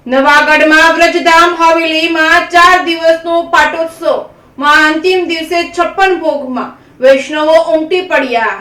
નવાગઢમાં વ્રજધામ હવેલીમાં 4 દિવસનો પાટોત્સવમાં અંતિમ દિવસે 56 ભોગમાં વૈષ્ણવો ઉમટી પડ્યા।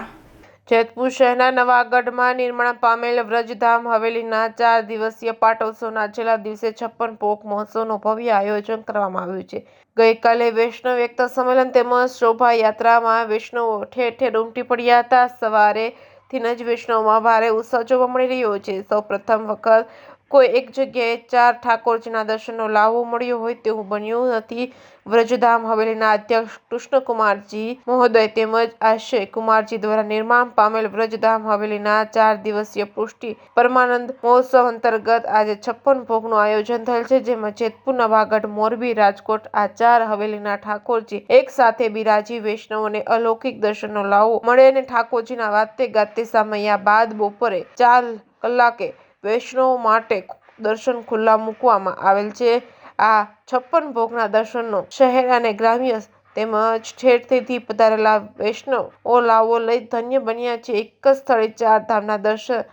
જેતપુર શહેરના નવાગઢમાં નિર્માણ પામેલ વ્રજધામ હવેલીના 4 દિવસીય પાટોત્સવના છેલ્લા દિવસે 56 ભોગ મહોત્સવનું ભવ્ય આયોજન કરવામાં આવ્યું છે। ગઈકાલે વૈષ્ણવ એકતા સંમેલન તેમજ શોભાયાત્રામાં વૈષ્ણવો ઠેર ઠેર ઉમટી પડ્યા હતા। સવારેથી જ વૈષ્ણવમાં ભારે ઉત્સાહ જોવા મળી રહ્યો છે। સૌ પ્રથમ વખત કોઈ એક જગ્યાએ 4 ઠાકોરજીના દર્શનનો લાવો મળ્યો હોય તેવું બન્યું નથી। વ્રજધામ હવેલીના અધ્યક્ષ કૃષ્ણકુમારજી મહોદય તેમજ આશય કુમારજી દ્વારા નિર્માણ પામેલ વ્રજધામ હવેલીના 4 દિવસીય પુષ્ટિ પરમાનંદ મહોત્સવ અંતર્ગત આજે 56 ભોગનું આયોજન થયેલ છે, જેમાં જેતપુર, નવાગઢ, મોરબી, રાજકોટ આ 4 હવેલીના ઠાકોરજી એક સાથે બિરાજી વૈષ્ણવોને અલૌકિક દર્શનનો લાવો મળે અને ઠાકોરજીના વાતે ગાતે સામૈયા બાદ બપોરે 4 કલાકે વૈષ્ણવો માટે દર્શન ખુલ્લા મૂકવામાં આવેલ છે। આ 56 ભોગના દર્શનનો શહેર અને ગ્રામ્ય તેમજ ઠેરથી પધારેલા વૈષ્ણવો લાવો લઈ ધન્ય બન્યા છે। એક જ સ્થળે 4 ધામના દર્શન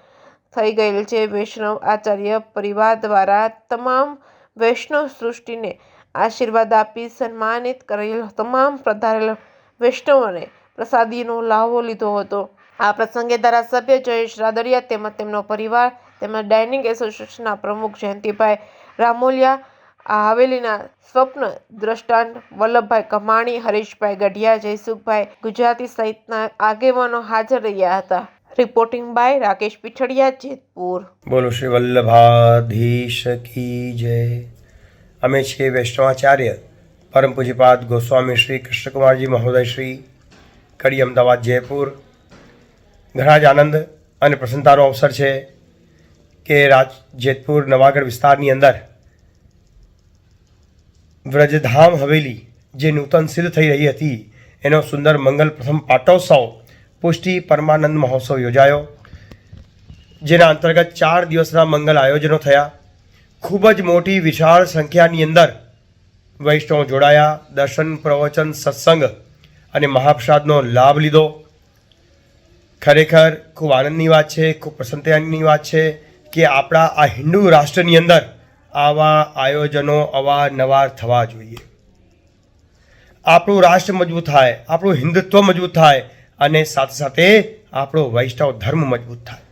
થઈ ગયેલ છે। વૈષ્ણવ આચાર્ય પરિવાર દ્વારા તમામ વૈષ્ણવ સૃષ્ટિને આશીર્વાદ આપી સન્માનિત કરેલ તમામ પધારેલ વૈષ્ણવોને પ્રસાદીનો લાવો લીધો હતો। આ પ્રસંગે ધારાસભ્ય જયેશ રાદડિયા તેમજ તેમનો પરિવાર તેમજ ડાઇનિંગ એસોસિએશનના પ્રમુખ જયંતિભાઈ રામોલિયા, આ હવેલીના સ્વપ્ન દ્રષ્ટાંત વલ્લભભાઈ કમાણી, હરીશભાઈ ગઢિયા, જયસુખભાઈ ગુજરાતી સહિતના આગેવાનો હાજર રહ્યા હતા। Reporting by Rakesh Pithadiya, Jetpur. બોલો શ્રી વલ્લભાધીશ કી જય। અમે છીએ વૈષ્ણવાચાર્ય પરમ પૂજ્યપાદ ગોસ્વામી શ્રી કૃષ્ણકુમારજી મહોદય શ્રી, કડી, અમદાવાદ, જયપુર। ઘણા જ આનંદ અને પ્રસન્નતાનો અવસર છે કે જેતપુર નવાગઢ વિસ્તારની અંદર વ્રજધામ હવેલી જે નૂતન સિદ્ધ થઈ રહી હતી એનો સુંદર મંગલ પ્રથમ પાટોત્સવ પુષ્ટિ પરમાનંદ મહોત્સવ યોજાયો, જેના અંતર્ગત 4 દિવસના મંગલ આયોજનો થયા। ખૂબ જ મોટી વિશાળ સંખ્યાની અંદર વૈષ્ણવ જોડાયા, દર્શન, પ્રવચન, સત્સંગ અને મહાપ્રસાદનો લાભ લીધો। ખરેખર ખૂબ આનંદની વાત છે, ખૂબ પ્રસન્નતાની વાત છે કે આપણા આ હિન્દુ રાષ્ટ્રની અંદર આવા આયોજનો અવારનવાર થવા જોઈએ। આપણું રાષ્ટ્ર મજબૂત થાય, આપણું હિન્દુત્વ મજબૂત થાય અને સાથે સાથે આપણો વૈષ્ણવ ધર્મ મજબૂત થાય।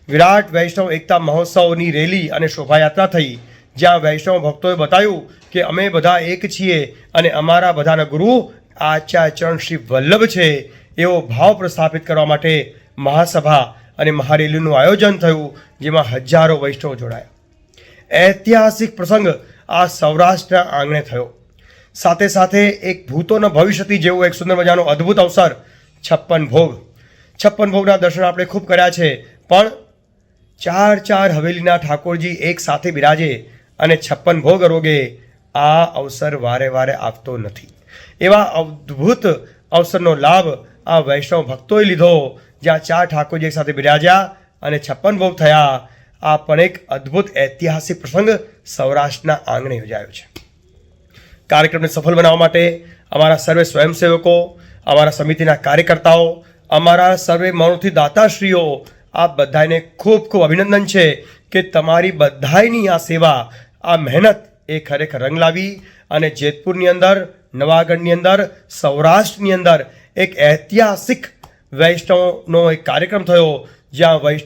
વિરાટ વૈષ્ણવ એકતા મહોત્સવની રેલી અને શોભાયાત્રા થઈ, જ્યાં વૈષ્ણવ ભક્તોએ બતાવ્યું કે અમે બધા એક છીએ અને અમારા બધાના ગુરુ આચાર્ય ચરણ શ્રી વલ્લભ છે, એવો ભાવ પ્રસ્થાપિત કરવા માટે મહાસભા અને મહારેલીનું આયોજન થયું, જેમાં હજારો વૈષ્ણવો જોડાયા। ઐતિહાસિક પ્રસંગ આ સૌરાષ્ટ્રના આંગણે થયો। સાથે સાથે એક ભૂતોના ભવિષ્યથી જેવો એક સુંદર મજાનો અદ્ભુત અવસર 56 ભોગ। 56 ભોગના દર્શન આપણે ખૂબ કર્યા છે, પણ 4 હવેલીના ઠાકોરજી એક સાથે બિરાજે અને 56 ભોગ અરોગે આ અવસર વારે વારે આવતો નથી। એવા અદ્ભુત અવસરનો લાભ આ વૈષ્ણવ ભક્તોએ લીધો, જ્યાં 4 ઠાકોરજી એક સાથે બિરાજ્યા અને 56 ભોગ થયા। આ પણ એક અદ્ભુત ઐતિહાસિક પ્રસંગ સૌરાષ્ટ્રના આંગણે યોજાયો છે। કાર્યક્રમને સફળ બનાવવા માટે અમારા સર્વે સ્વયંસેવકો, અમારા સમિતિના કાર્યકર્તાઓ, અમારા સર્વે મનોથી દાતાશ્રીઓ, આ બધાને ખૂબ ખૂબ અભિનંદન છે કે તમારી બધાની આ સેવા, આ મહેનત એ ખરેખર રંગ લાવી અને જેતપુરની અંદર, નવાગઢની અંદર, સૌરાષ્ટ્રની અંદર એક ઐતિહાસિક વૈષ્ણવનો એક કાર્યક્રમ થયો, જ્યાં વૈષ્ણવ